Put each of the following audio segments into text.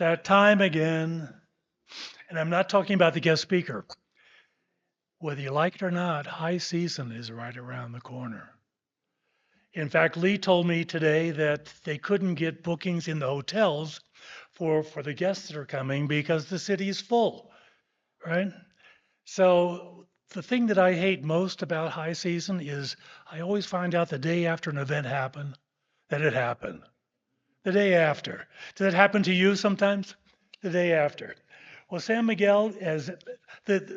that time again. And I'm not talking about the guest speaker. Whether you like it or not, high season is right around the corner. In fact, Lee told me today that they couldn't get bookings in the hotels for the guests that are coming because the city's full, right? So the thing that I hate most about high season is I always find out the day after an event happened that it happened. The day after. Does that happen to you sometimes? The day after. Well, San Miguel, as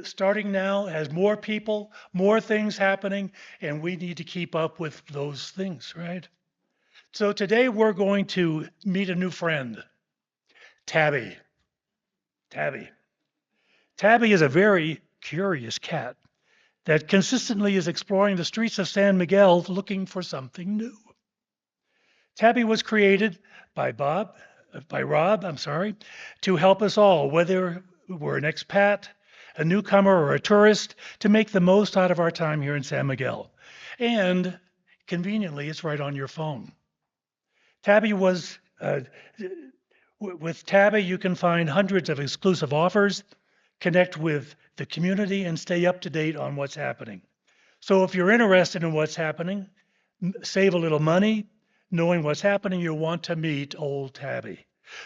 starting now, has more people, more things happening, and we need to keep up with those things, right? So today we're going to meet a new friend, Tabby. Tabby. Tabby is a very curious cat that consistently is exploring the streets of San Miguel looking for something new. Tabby was created by Rob, to help us all, whether we're an expat, a newcomer, or a tourist, to make the most out of our time here in San Miguel. And conveniently, it's right on your phone. Tabby was, with Tabby, you can find hundreds of exclusive offers, connect with the community, and stay up to date on what's happening. So if you're interested in what's happening, save a little money, knowing what's happening, you'll want to meet old Tabby.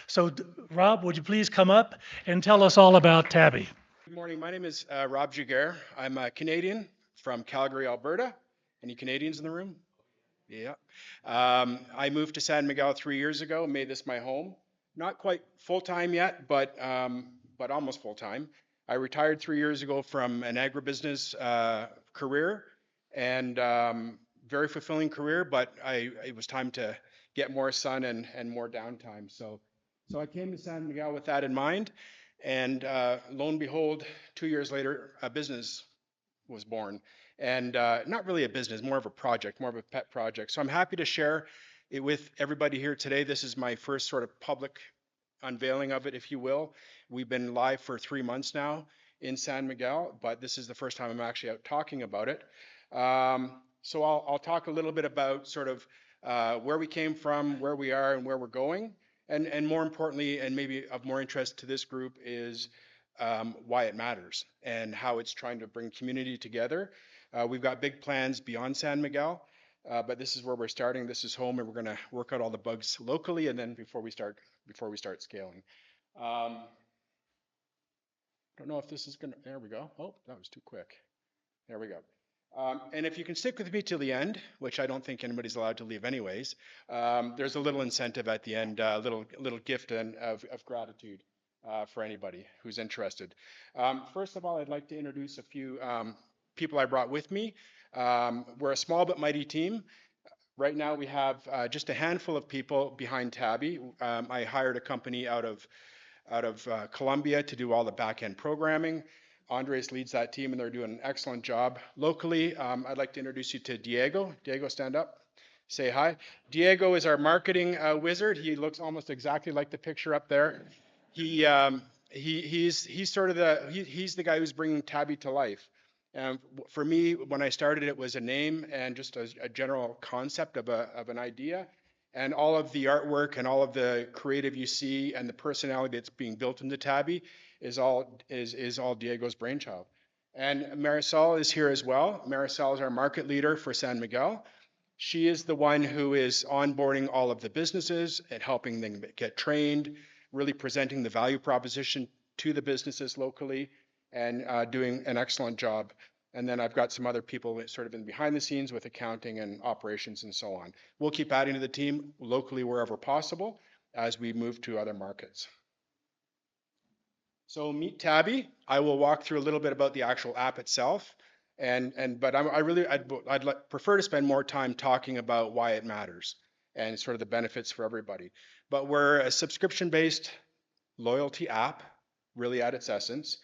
So Rob, would you please come up and tell us all about Tabby? Good morning. My name is Rob Giguère. I'm a Canadian from Calgary, Alberta. Any Canadians in the room? Yeah. I moved to San Miguel 3 years ago, made this my home. Not quite full-time yet, but almost full-time. I retired 3 years ago from an agribusiness career, and very fulfilling career, but it was time to get more sun and more downtime. So I came to San Miguel with that in mind, and lo and behold, 2 years later, a business was born. And not really a business, more of a project, more of a pet project. So I'm happy to share it with everybody here today. This is my first sort of public unveiling of it, if you will. We've been live for 3 months now in San Miguel, but this is the first time I'm actually out talking about it. So I'll talk a little bit about sort of where we came from, where we are, and where we're going. And more importantly, and maybe of more interest to this group, is why it matters and how it's trying to bring community together. We've got big plans beyond San Miguel, but this is where we're starting. This is home, and we're going to work out all the bugs locally, and then before we start scaling. Don't know if this is going to. There we go. Oh, that was too quick. There we go. And if you can stick with me till the end, which I don't think anybody's allowed to leave anyways, there's a little incentive at the end, a little gift of gratitude for anybody who's interested. First of all, I'd like to introduce a few people I brought with me. We're a small but mighty team. Right now we have just a handful of people behind Tabby. I hired a company out of Colombia to do all the back-end programming. Andres leads that team, and they're doing an excellent job. Locally, I'd like to introduce you to Diego. Diego, stand up. Say hi. Diego is our marketing wizard. He looks almost exactly like the picture up there. He's sort of he's the guy who's bringing Tabby to life. And for me, when I started, it was a name and just a general concept of an idea. And all of the artwork and all of the creative you see and the personality that's being built into Tabby is all Diego's brainchild. And Marisol is here as well. Marisol is our market leader for San Miguel. She is the one who is onboarding all of the businesses and helping them get trained, really presenting the value proposition to the businesses locally, and doing an excellent job. And then I've got some other people sort of in behind the scenes with accounting and operations and so on. We'll keep adding to the team locally wherever possible as we move to other markets. So meet Tabby. I will walk through a little bit about the actual app itself, but I'd prefer to spend more time talking about why it matters and sort of the benefits for everybody. But we're a subscription-based loyalty app, really at its essence,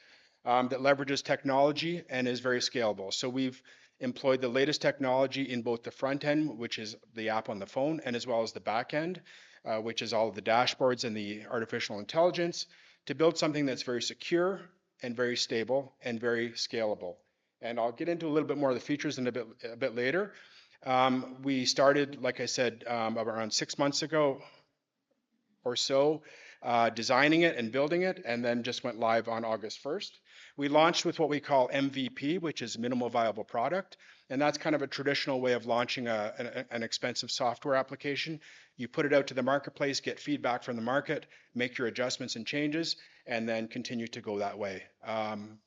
that leverages technology and is very scalable. So we've employed the latest technology in both the front end, which is the app on the phone, and as well as the back end, which is all of the dashboards and the artificial intelligence, to build something that's very secure and very stable and very scalable. And I'll get into a little bit more of the features in a bit later. We started, like I said, around 6 months ago or so. designing it and building it, and then just went live on August 1st. We launched with what we call MVP, which is minimal viable product. And that's kind of a traditional way of launching an expensive software application. You put it out to the marketplace, get feedback from the market, make your adjustments and changes, and then continue to go that way.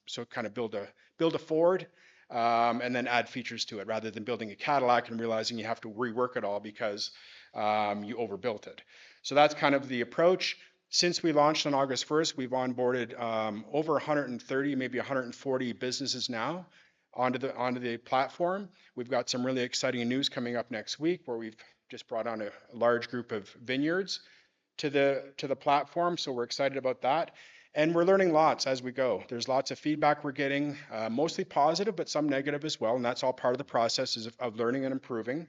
So kind of build a Ford, and then add features to it, rather than building a Cadillac and realizing you have to rework it all because you overbuilt it. So that's kind of the approach. Since we launched on August 1st, we've onboarded over 130, maybe 140 businesses now onto the platform. We've got some really exciting news coming up next week, where we've just brought on a large group of vineyards to the platform. So we're excited about that. And we're learning lots as we go. There's lots of feedback we're getting, mostly positive, but some negative as well. And that's all part of the process of learning and improving.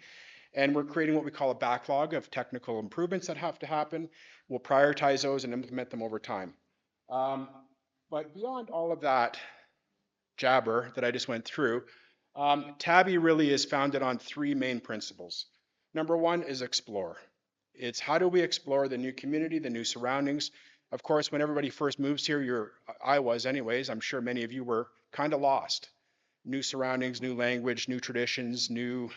And we're creating what we call a backlog of technical improvements that have to happen. We'll prioritize those and implement them over time. But beyond all of that jabber that I just went through, TABBY really is founded on three main principles. Number one is explore. It's how do we explore the new community, the new surroundings. Of course, when everybody first moves here, I was anyways, I'm sure many of you were kind of lost. New surroundings, new language, new traditions, new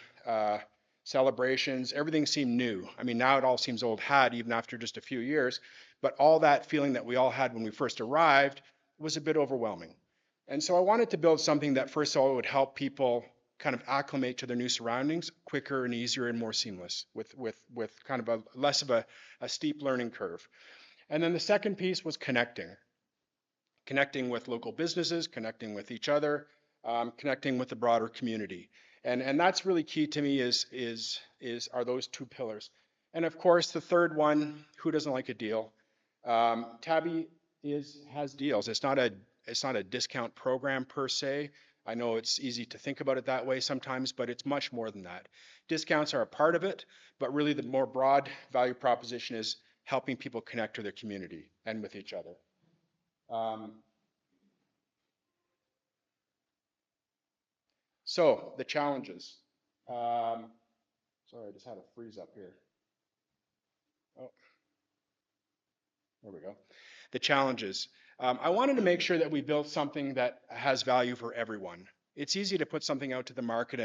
celebrations, everything seemed new. I mean, now it all seems old hat, even after just a few years, but all that feeling that we all had when we first arrived was a bit overwhelming. And so I wanted to build something that first of all would help people kind of acclimate to their new surroundings quicker and easier and more seamless with kind of a less of a steep learning curve. And then the second piece was connecting with local businesses, connecting with each other, connecting with the broader community. And that's really key to me are those two pillars. And of course, the third one, who doesn't like a deal? TABBY has deals. It's not a discount program per se. I know it's easy to think about it that way sometimes, but it's much more than that. Discounts are a part of it, but really the more broad value proposition is helping people connect to their community and with each other. So the challenges. Sorry, I just had a freeze up here. Oh, there we go. The challenges. I wanted to make sure that we built something that has value for everyone. It's easy to put something out to the market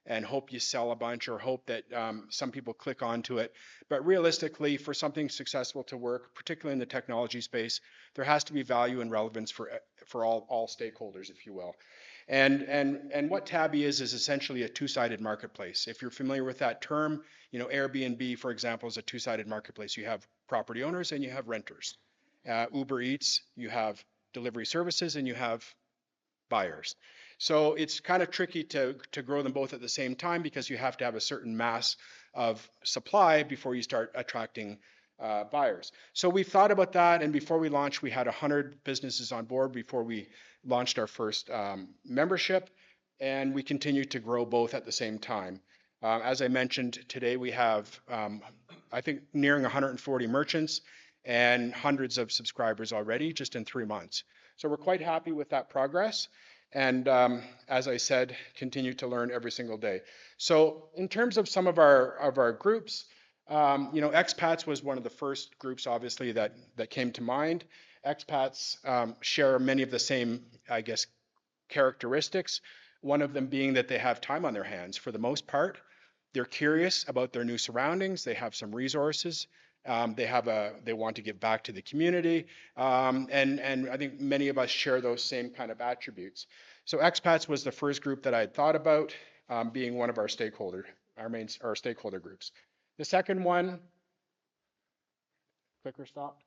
and hope you sell a bunch or hope that some people click onto it. But realistically, for something successful to work, particularly in the technology space, there has to be value and relevance for all stakeholders, if you will. And what TABBY is essentially a two-sided marketplace. If you're familiar with that term, Airbnb, for example, is a two-sided marketplace. You have property owners and you have renters. Uber Eats, you have delivery services and you have buyers. So it's kind of tricky to grow them both at the same time because you have to have a certain mass of supply before you start attracting buyers. So we thought about that, and before we launched, we had 100 businesses on board before we launched our first membership, and we continue to grow both at the same time. As I mentioned, today we have, I think, nearing 140 merchants and hundreds of subscribers already just in 3 months. So we're quite happy with that progress. And as I said, continue to learn every single day. So in terms of some of our groups, expats was one of the first groups, obviously, that came to mind. Expats share many of the same, I guess, characteristics. One of them being that they have time on their hands for the most part. They're curious about their new surroundings. They have some resources. They want to give back to the community, and I think many of us share those same kind of attributes. So expats was the first group that I had thought about being one of our stakeholder groups. The second one, clicker stopped.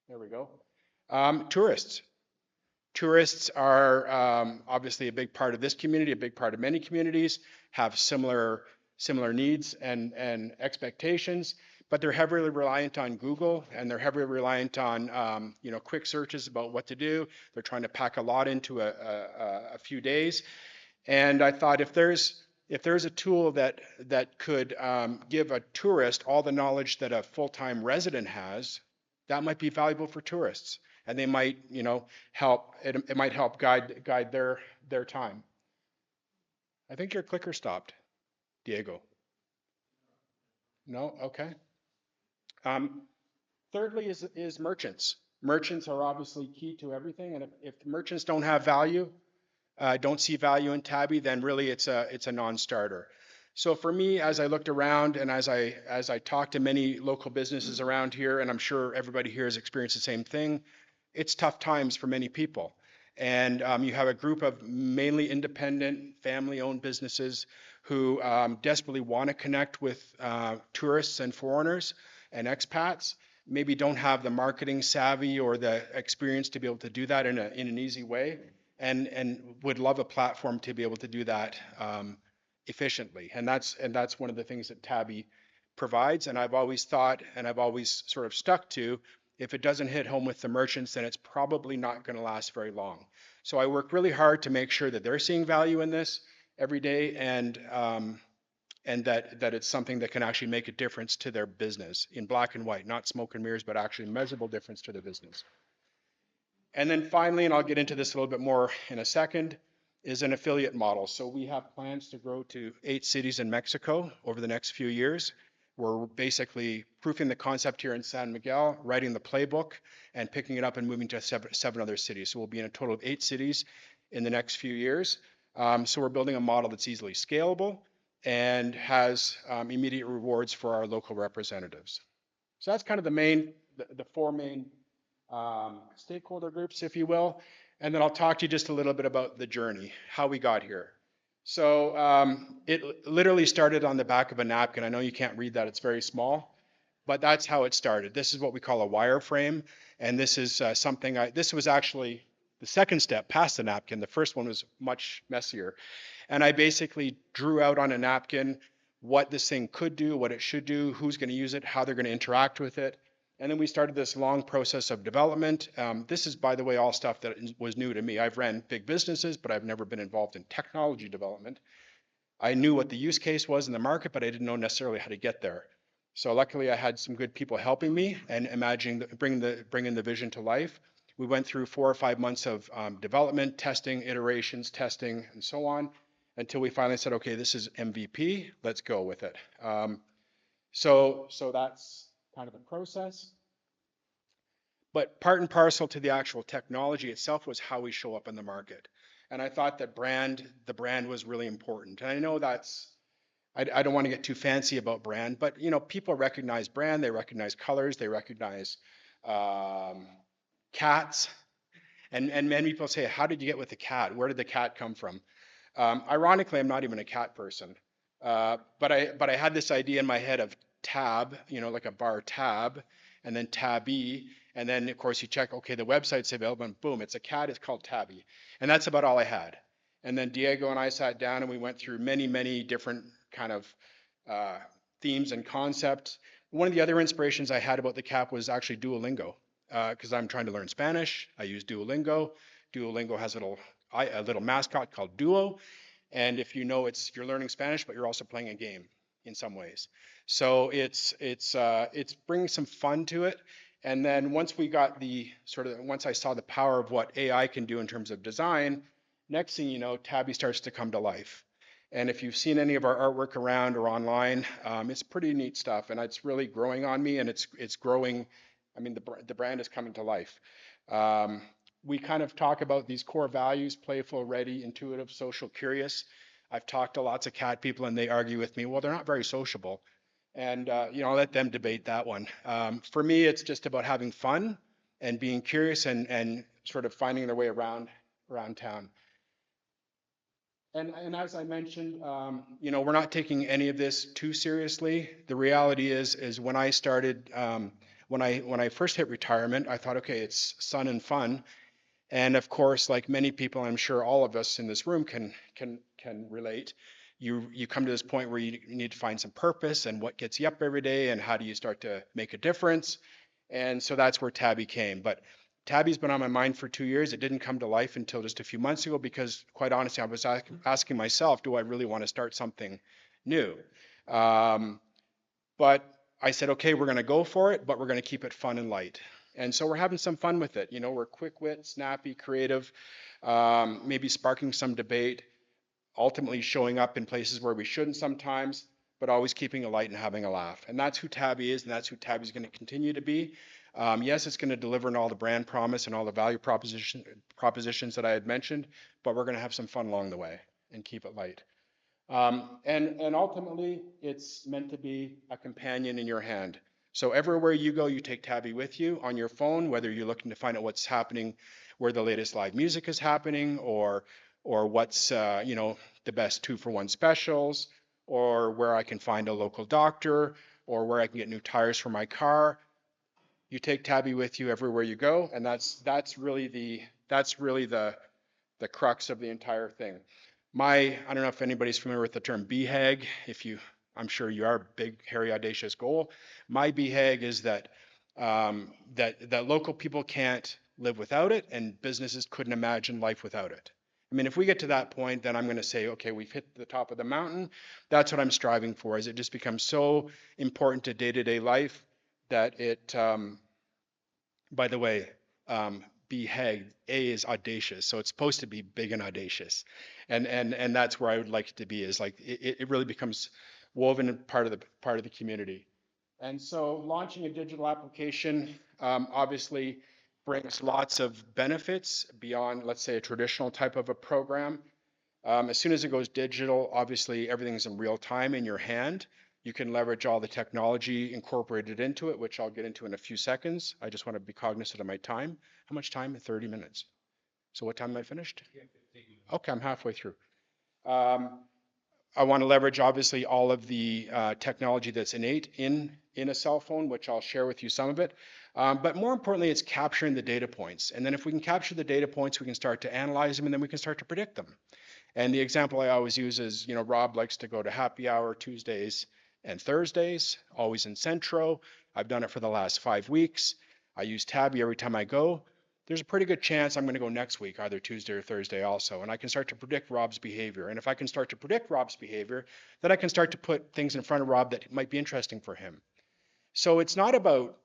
There we go. Tourists. Tourists are obviously a big part of this community, a big part of many communities, have similar needs and expectations. But they're heavily reliant on Google, and they're heavily reliant on quick searches about what to do. They're trying to pack a lot into a few days. And I thought if there's a tool that could give a tourist all the knowledge that a full-time resident has, that might be valuable for tourists, and they might help. It might help guide their time. I think your clicker stopped, Diego. No, okay. Thirdly is merchants. Merchants are obviously key to everything, and if merchants don't have value, don't see value in TABBY, then really it's a non-starter. So for me, as I looked around and as I talked to many local businesses around here, and I'm sure everybody here has experienced the same thing, it's tough times for many people. And you have a group of mainly independent, family-owned businesses who desperately want to connect with tourists and foreigners and expats, maybe don't have the marketing savvy or the experience to be able to do that in an easy way, and would love a platform to be able to do that efficiently. And that's one of the things that TABBY provides. And I've always thought, and I've always sort of stuck to, if it doesn't hit home with the merchants, then it's probably not going to last very long. So I work really hard to make sure that they're seeing value in this every day, and that it's something that can actually make a difference to their business in black and white, not smoke and mirrors, but actually measurable difference to their business. And then finally, and I'll get into this a little bit more in a second, is an affiliate model. So we have plans to grow to 8 cities in Mexico over the next few years. We're basically proofing the concept here in San Miguel, writing the playbook, and picking it up and moving to seven other cities. So we'll be in a total of 8 cities in the next few years. So we're building a model that's easily scalable and has immediate rewards for our local representatives. So that's kind of the four main stakeholder groups, if you will. And then I'll talk to you just a little bit about the journey, how we got here. So it literally started on the back of a napkin. I know you can't read that, it's very small, but that's how it started. This is what we call a wireframe. And this is this was actually the second step past the napkin. The first one was much messier. And I basically drew out on a napkin what this thing could do, what it should do, who's going to use it, how they're going to interact with it. And then we started this long process of development. This is, by the way, all stuff that was new to me. I've ran big businesses, but I've never been involved in technology development. I knew what the use case was in the market, but I didn't know necessarily how to get there. So luckily, I had some good people helping me and bringing the vision to life. We went through 4 or 5 months of development, testing, iterations, testing, and so on, until we finally said, okay, this is MVP, let's go with it. So that's kind of the process. But part and parcel to the actual technology itself was how we show up in the market. And I thought that the brand was really important. And I know I don't want to get too fancy about brand, but people recognize brand, they recognize colors, they recognize cats. And many people say, how did you get with the cat? Where did the cat come from? Ironically, I'm not even a cat person. But I had this idea in my head of tab, like a bar tab, and then TABBY, and then of course you check, okay, the website's available, and boom, it's a cat, it's called TABBY. And that's about all I had. And then Diego and I sat down and we went through many, many different kind of themes and concepts. One of the other inspirations I had about the cat was actually Duolingo, because I'm trying to learn Spanish. I use Duolingo. Duolingo has a little mascot called Duo. And if you're learning Spanish, but you're also playing a game in some ways. So it's bringing some fun to it. And then once I saw the power of what AI can do in terms of design, next thing you know, TABBY starts to come to life. And if you've seen any of our artwork around or online, it's pretty neat stuff. And it's really growing on me, and it's growing. I mean, the brand is coming to life. We kind of talk about these core values: playful, ready, intuitive, social, curious. I've talked to lots of cat people and they argue with me, well, they're not very sociable. And, I'll let them debate that one. For me, it's just about having fun and being curious and sort of finding their way around town. And as I mentioned, we're not taking any of this too seriously. The reality is when I started, when I first hit retirement, I thought, okay, it's sun and fun. And of course, like many people, I'm sure all of us in this room can relate. You come to this point where you need to find some purpose and what gets you up every day and how do you start to make a difference. And so that's where TABBY came. But TABBY's been on my mind for 2 years. It didn't come to life until just a few months ago because, quite honestly, I was asking myself, do I really want to start something new? But I said, okay, we're going to go for it, but we're going to keep it fun and light. And so we're having some fun with it. We're quick wit, snappy, creative, maybe sparking some debate, ultimately showing up in places where we shouldn't sometimes, but always keeping it light and having a laugh. And that's who TABBY is, and that's who TABBY is going to continue to be. Yes, it's going to deliver on all the brand promise and all the value propositions that I had mentioned, but we're going to have some fun along the way and keep it light. And ultimately, it's meant to be a companion in your hand. So everywhere you go, you take TABBY with you on your phone, whether you're looking to find out what's happening, where the latest live music is happening, or what's the best 2-for-1 specials, or where I can find a local doctor, or where I can get new tires for my car. You take TABBY with you everywhere you go, and that's really the crux of the entire thing. I don't know if anybody's familiar with the term BHAG. I'm sure you are, big, hairy, audacious goal. My BHAG is that that local people can't live without it, and businesses couldn't imagine life without it. I mean, if we get to that point, then I'm going to say, okay, we've hit the top of the mountain. That's what I'm striving for. Is it just becomes so important to day-to-day life that it. By the way, BHAG, A is audacious, so it's supposed to be big and audacious, and that's where I would like it to be. Is like it really becomes woven and part of the community. And so launching a digital application obviously brings lots of benefits beyond, let's say, a traditional type of a program. As soon as it goes digital, obviously everything's in real time in your hand. You can leverage all the technology incorporated into it, which I'll get into in a few seconds. I just want to be cognizant of my time. How much time? 30 minutes. So what time am I finished? Okay, I'm halfway through. I want to leverage obviously all of the technology that's innate in a cell phone, which I'll share with you some of it. But more importantly, it's capturing the data points. And then if we can capture the data points, we can start to analyze them, and then we can start to predict them. And the example I always use is, Rob likes to go to happy hour Tuesdays and Thursdays, always in Centro. I've done it for the last 5 weeks. I use TABBY every time I go. There's a pretty good chance I'm going to go next week, either Tuesday or Thursday also. And I can start to predict Rob's behavior. And if I can start to predict Rob's behavior, then I can start to put things in front of Rob that might be interesting for him. So it's not about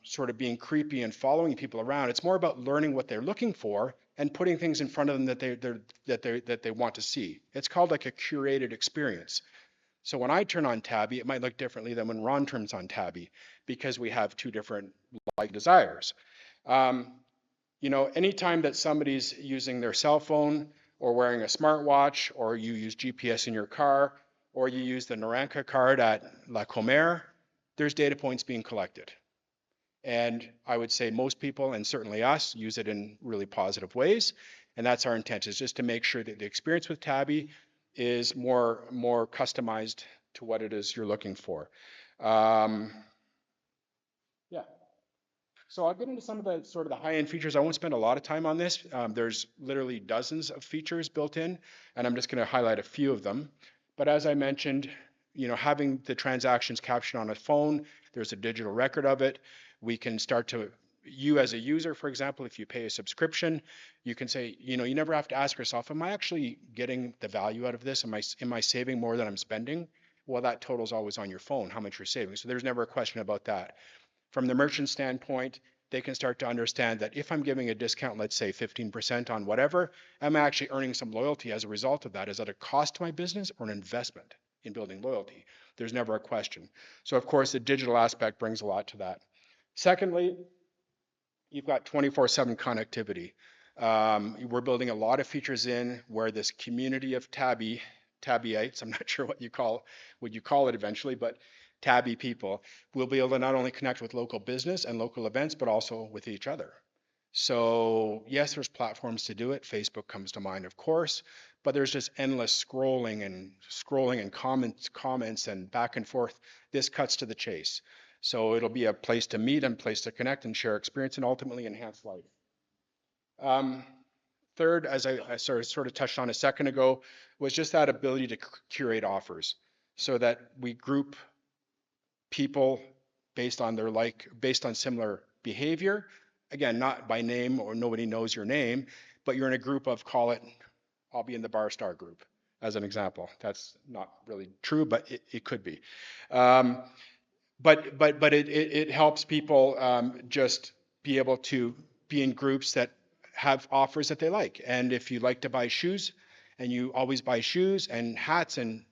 sort of being creepy and following people around. It's more about learning what they're looking for and putting things in front of them that they want to see. It's called like a curated experience. So when I turn on TABBY, it might look differently than when Ron turns on TABBY, because we have two different like desires. Anytime that somebody's using their cell phone or wearing a smartwatch, or you use GPS in your car, or you use the Naranka card at La Comer, there's data points being collected. And I would say most people, and certainly us, use it in really positive ways. And that's our intent, is just to make sure that the experience with TABBY is more customized to what it is you're looking for. Yeah. So I'll get into some of the sort of the high-end features. I won't spend a lot of time on this. There's literally dozens of features built in, and I'm just going to highlight a few of them. But as I mentioned, having the transactions captured on a phone, there's a digital record of it. We can start to, you as a user, for example, if you pay a subscription, you can say, you never have to ask yourself, am I actually getting the value out of this? Am I saving more than I'm spending? Well, that total's always on your phone, how much you're saving. So there's never a question about that. From the merchant standpoint, they can start to understand that if I'm giving a discount, let's say 15% on whatever, I'm actually earning some loyalty as a result of that. Is that a cost to my business or an investment in building loyalty? There's never a question. So of course, the digital aspect brings a lot to that. Secondly, you've got 24/7 connectivity. We're building a lot of features in where this community of TABByites, I'm not sure what you call it eventually, but TABBY people will be able to not only connect with local business and local events, but also with each other. So yes, there's platforms to do it. Facebook comes to mind, of course, but there's just endless scrolling and comments and back and forth. This cuts to the chase. So it'll be a place to meet and place to connect and share experience and ultimately enhance life. Third, as I sort of touched on a second ago, was just that ability to curate offers so that we group people based on similar behavior. Again, not by name, or nobody knows your name, but you're in a group of, call it, I'll be in the Bar Star group as an example. That's not really true, but it could be. But it helps people just be able to be in groups that have offers that they like. And if you like to buy shoes and you always buy shoes and hats and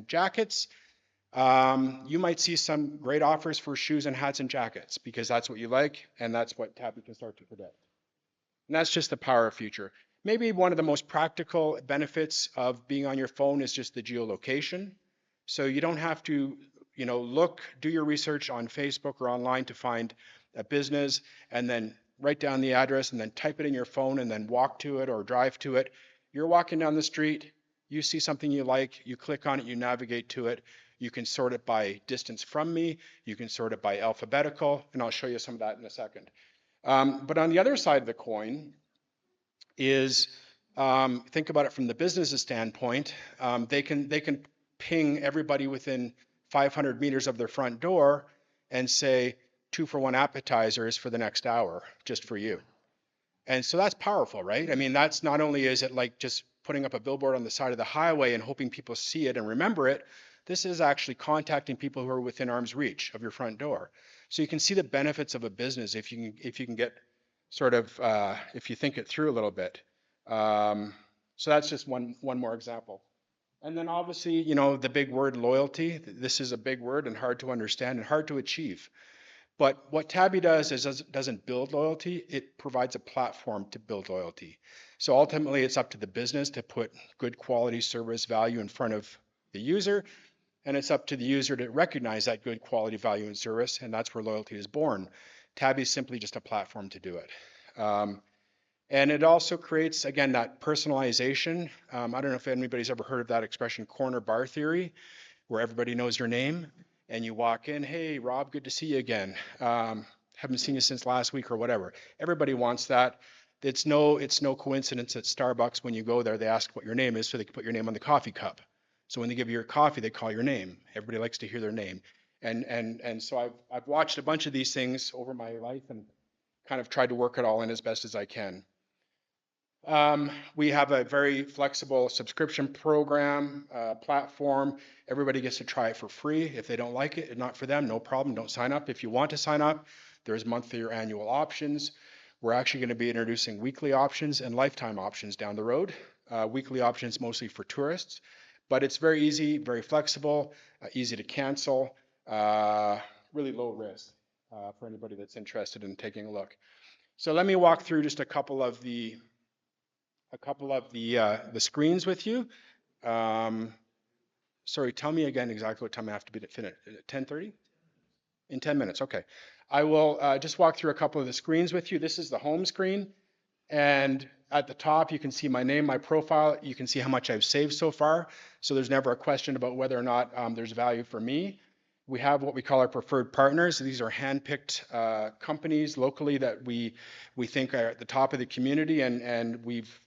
jackets, you might see some great offers for shoes and hats and jackets because that's what you like and that's what TABBY can start to predict. And that's just the power of future. Maybe one of the most practical benefits of being on your phone is just the geolocation. So you don't have to, do your research on Facebook or online to find a business and then write down the address and then type it in your phone and then walk to it or drive to it. You're walking down the street, you see something you like, you click on it, you navigate to it. You can sort it by distance from me, you can sort it by alphabetical, and I'll show you some of that in a second. But on the other side of the coin is, think about it from the business's standpoint. They can ping everybody within 500 meters of their front door and say 2-for-1 appetizers for the next hour, just for you. And so that's powerful, right? I mean, that's not only is it like just putting up a billboard on the side of the highway and hoping people see it and remember it. This is actually contacting people who are within arm's reach of your front door. So you can see the benefits of a business if you can get sort of, if you think it through a little bit. So that's just one more example. And then obviously, the big word loyalty. This is a big word and hard to understand and hard to achieve. But what TABBY does is doesn't build loyalty, it provides a platform to build loyalty. So ultimately, it's up to the business to put good quality service value in front of the user, and it's up to the user to recognize that good quality value and service, and that's where loyalty is born. TABBY is simply just a platform to do it. And it also creates, again, that personalization. I don't know if anybody's ever heard of that expression, corner bar theory, where everybody knows your name and you walk in, hey, Rob, good to see you again. Haven't seen you since last week or whatever. Everybody wants that. It's no coincidence at Starbucks when you go there, they ask what your name is so they can put your name on the coffee cup. So when they give you your coffee, they call your name. Everybody likes to hear their name. And so I've watched a bunch of these things over my life and kind of tried to work it all in as best as I can. We have a very flexible subscription program, platform. Everybody gets to try it for free. If they don't like it, it's not for them, no problem, don't sign up. If you want to sign up, there's monthly or annual options. We're actually going to be introducing weekly options and lifetime options down the road. Weekly options mostly for tourists, but it's very easy, very flexible, easy to cancel, really low risk for anybody that's interested in taking a look. So let me walk through just a couple of the screens with you. Sorry, tell me again exactly what time I have to be to finish. 10:30? In 10 minutes, okay. I will just walk through a couple of the screens with you. This is the home screen. And at the top, you can see my name, my profile. You can see how much I've saved so far. So there's never a question about whether or not there's value for me. We have what we call our preferred partners. These are hand-picked companies locally that we think are at the top of the community, and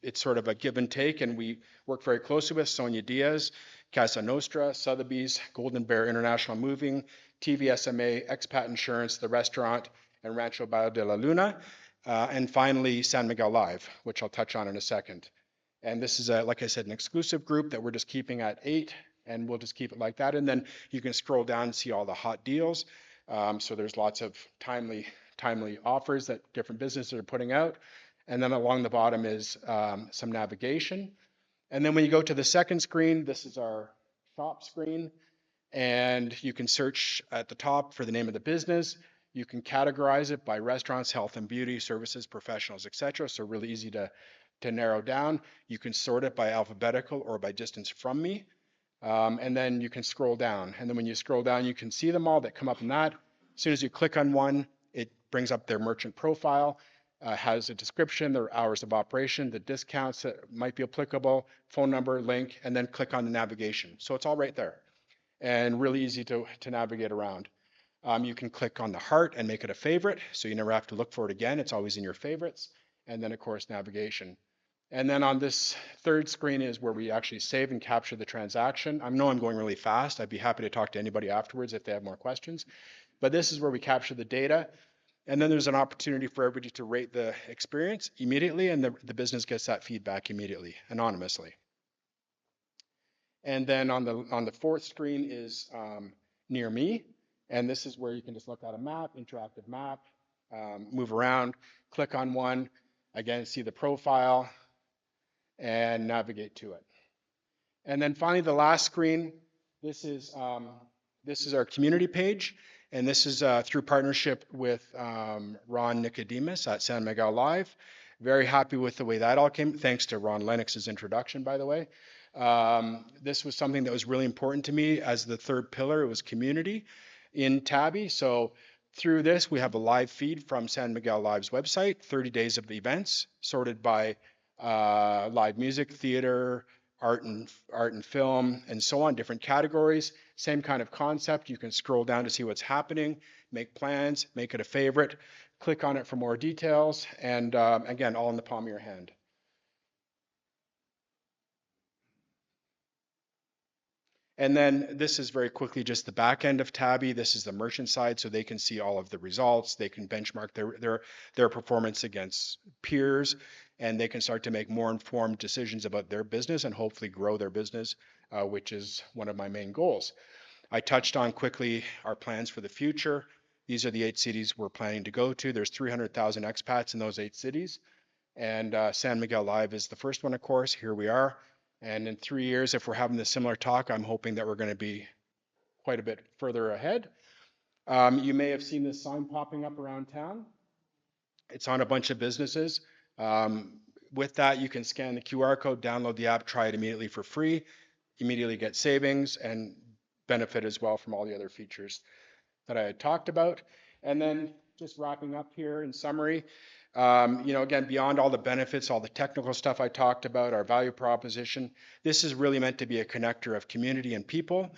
it's sort of a give and take, and we work very closely with Sonia Diaz, Casa Nostra, Sotheby's, Golden Bear International Moving, TVSMA, Expat Insurance, the restaurant, and Rancho Valle de la Luna, and finally San Miguel Live, which I'll touch on in a second. And this is, like I said, an exclusive group that we're just keeping at 8. And we'll just keep it like that. And then you can scroll down and see all the hot deals. So there's lots of timely offers that different businesses are putting out. And then along the bottom is some navigation. And then when you go to the second screen, this is our shop screen. And you can search at the top for the name of the business. You can categorize it by restaurants, health and beauty, services, professionals, etc. So really easy to narrow down. You can sort it by alphabetical or by distance from me. And then you can scroll down. And then when you scroll down, you can see them all that come up in that. As soon as you click on one, it brings up their merchant profile, has a description, their hours of operation, the discounts that might be applicable, phone number, link, and then click on the navigation. So it's all right there and really easy to navigate around. You can click on the heart and make it a favorite, so you never have to look for it again. It's always in your favorites. And then, of course, navigation. And then on this third screen is where we actually save and capture the transaction. I know I'm going really fast. I'd be happy to talk to anybody afterwards if they have more questions. But this is where we capture the data. And then there's an opportunity for everybody to rate the experience immediately, and the business gets that feedback immediately, anonymously. And then on the fourth screen is near me. And this is where you can just look at a map, interactive map, move around, click on one, again, see the profile, and navigate to it. And then finally, the last screen, this is This is our community page, and this is through partnership with Ron Nicodemus at San Miguel Live. Very happy with the way that all came, thanks to Ron Lennox's introduction, by the way. This was something that was really important to me as the third pillar. It was community in TABBY. So through this, we have a live feed from San Miguel Live's website, 30 days of events sorted by live music, theater, art and film, and so on, different categories. Same kind of concept. You can scroll down to see what's happening, make plans, make it a favorite, click on it for more details, and again, all in the palm of your hand. And then this is very quickly just the back end of TABBY. This is the merchant side, so they can see all of the results. They can benchmark their performance against peers, and they can start to make more informed decisions about their business and hopefully grow their business, which is one of my main goals. I touched on quickly our plans for the future. These are the 8 cities we're planning to go to. There's 300,000 expats in those 8 cities. And San Miguel Live is the first one, of course. Here we are. And in 3 years, if we're having this similar talk, I'm hoping that we're going to be quite a bit further ahead. You may have seen this sign popping up around town. It's on a bunch of businesses. With that, you can scan the QR code, download the app, try it immediately for free, immediately get savings, and benefit as well from all the other features that I had talked about. And then just wrapping up here in summary, again, beyond all the benefits, all the technical stuff I talked about, our value proposition, this is really meant to be a connector of community and people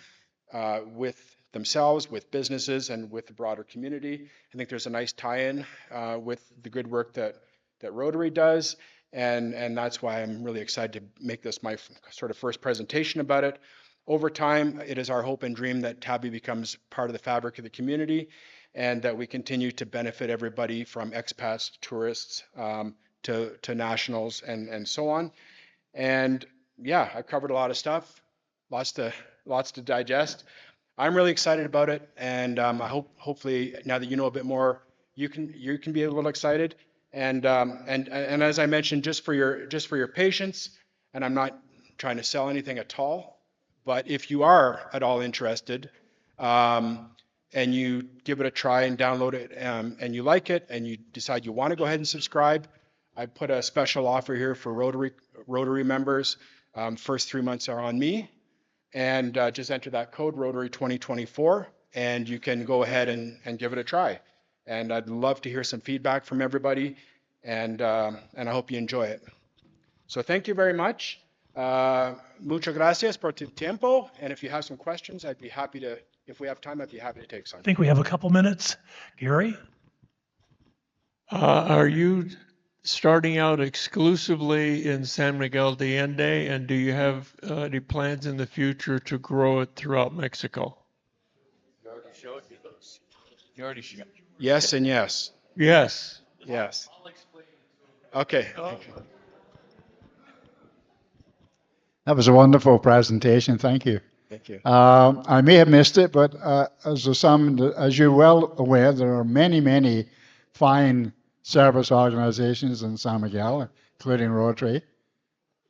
with themselves, with businesses, and with the broader community. I think there's a nice tie-in with the good work that Rotary does, and that's why I'm really excited to make this my sort of first presentation about it. Over time, it is our hope and dream that TABBY becomes part of the fabric of the community, and that we continue to benefit everybody from expats, tourists, to nationals, and so on. And yeah, I've covered a lot of stuff, lots to digest. I'm really excited about it, and I hopefully now that you know a bit more, you can be a little excited. And as I mentioned, just for your patience, and I'm not trying to sell anything at all, but if you are at all interested, and you give it a try and download it, and you like it, and you decide you want to go ahead and subscribe, I put a special offer here for Rotary members. First 3 months are on me, and just enter that code Rotary 2024, and you can go ahead and give it a try. And I'd love to hear some feedback from everybody, and I hope you enjoy it. So thank you very much. Muchas gracias por tu tiempo. And if you have some questions, I'd be happy to, if we have time, I'd be happy to take some. I think we have a couple minutes. Gary? Are you starting out exclusively in San Miguel de Allende, and do you have any plans in the future to grow it throughout Mexico? You already showed. Yes and yes. Yes. Yes. Okay. That was a wonderful presentation. Thank you. Thank you. I may have missed it, but as you're well aware, there are many, many fine service organizations in San Miguel, including Rotary.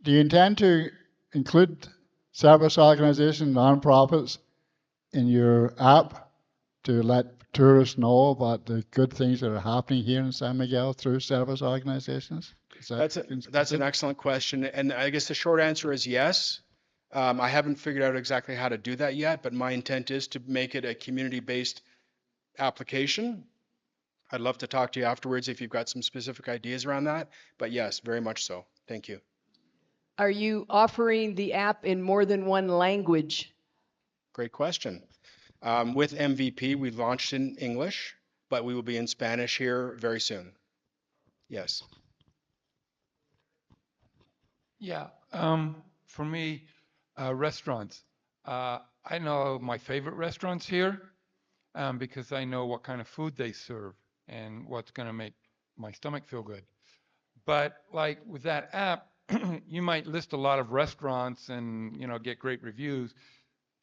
Do you intend to include service organizations, nonprofits, in your app to let tourists know about the good things that are happening here in San Miguel through service organizations? That's an excellent question. And I guess the short answer is yes. I haven't figured out exactly how to do that yet, but my intent is to make it a community-based application. I'd love to talk to you afterwards if you've got some specific ideas around that. But yes, very much so. Thank you. Are you offering the app in more than one language? Great question. With MVP, we launched in English, but we will be in Spanish here very soon. Yes. Yeah. For me, restaurants. I know my favorite restaurants here because I know what kind of food they serve and what's going to make my stomach feel good. But like with that app, you might list a lot of restaurants and get great reviews.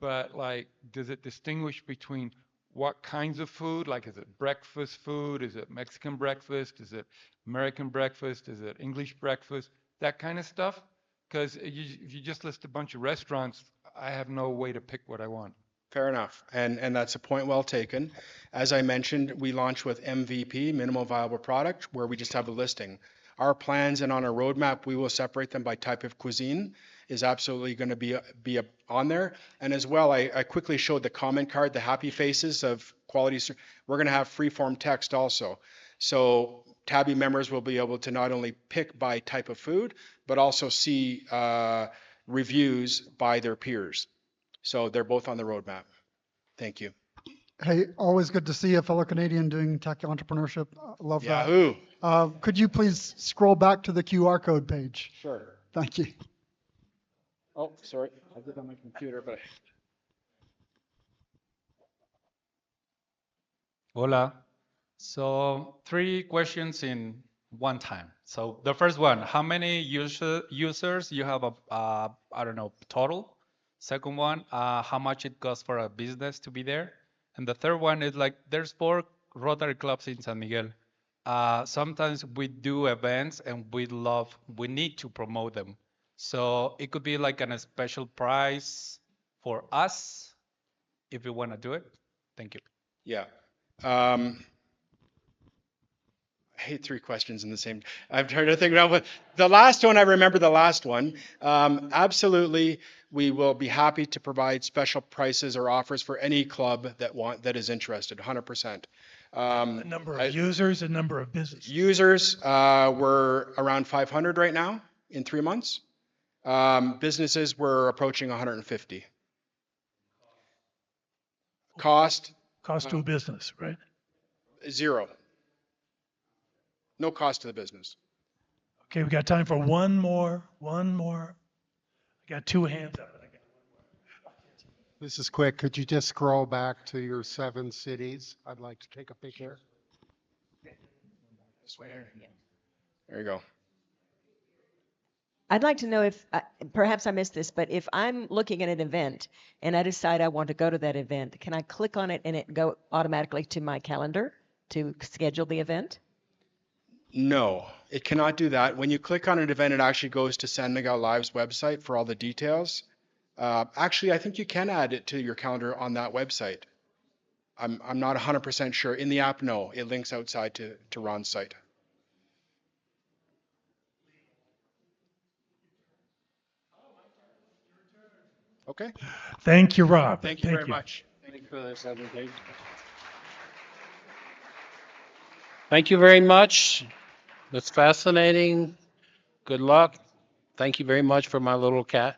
But like, does it distinguish between what kinds of food? Like, is it breakfast food? Is it Mexican breakfast? Is it American breakfast? Is it English breakfast? That kind of stuff. Because if you just list a bunch of restaurants, I have no way to pick what I want. Fair enough. And that's a point well taken. As I mentioned, we launched with MVP, minimal viable product, where we just have a listing. Our plans and on our roadmap, we will separate them by type of cuisine is absolutely going to be on there. And as well, I quickly showed the comment card, the happy faces of quality. We're going to have free-form text also. So TABBY members will be able to not only pick by type of food, but also see reviews by their peers. So they're both on the roadmap. Thank you. Hey, always good to see a fellow Canadian doing tech entrepreneurship. Love that. Yahoo! Could you please scroll back to the QR code page? Sure. Thank you. Oh, sorry. I did it on my computer, but. Hola. So 3 questions in one time. So the first one, how many users you have, I don't know, total? Second one, how much it costs for a business to be there? And the third one is like, there's 4 Rotary clubs in San Miguel. Sometimes we do events and we need to promote them. So it could be like a special price for us if you want to do it. Thank you. Yeah. I hate 3 questions in the same. I'm trying to think about what the last one. I remember the last one. Absolutely, we will be happy to provide special prices or offers for any club that is interested. 100%. The number of users and number of businesses. Users we're around 500 right now in 3 months. Businesses we're approaching 150. Cost Cost to a business, right? 0. No cost to the business. Okay, we got time for one more. I got 2 hands up. This is quick. Could you just scroll back to your 7 cities? I'd like to take a picture. There you go. I'd like to know if, perhaps I missed this, but if I'm looking at an event and I decide I want to go to that event, can I click on it and it go automatically to my calendar to schedule the event? No, it cannot do that. When you click on an event, it actually goes to San Miguel Live's website for all the details. Actually, I think you can add it to your calendar on that website. I'm not 100% sure. In the app, no, it links outside to Ron's site. Okay. Thank you, Rob. Thank you very much. Thank you for this presentation. Thank you very much. That's fascinating. Good luck. Thank you very much for my little cat.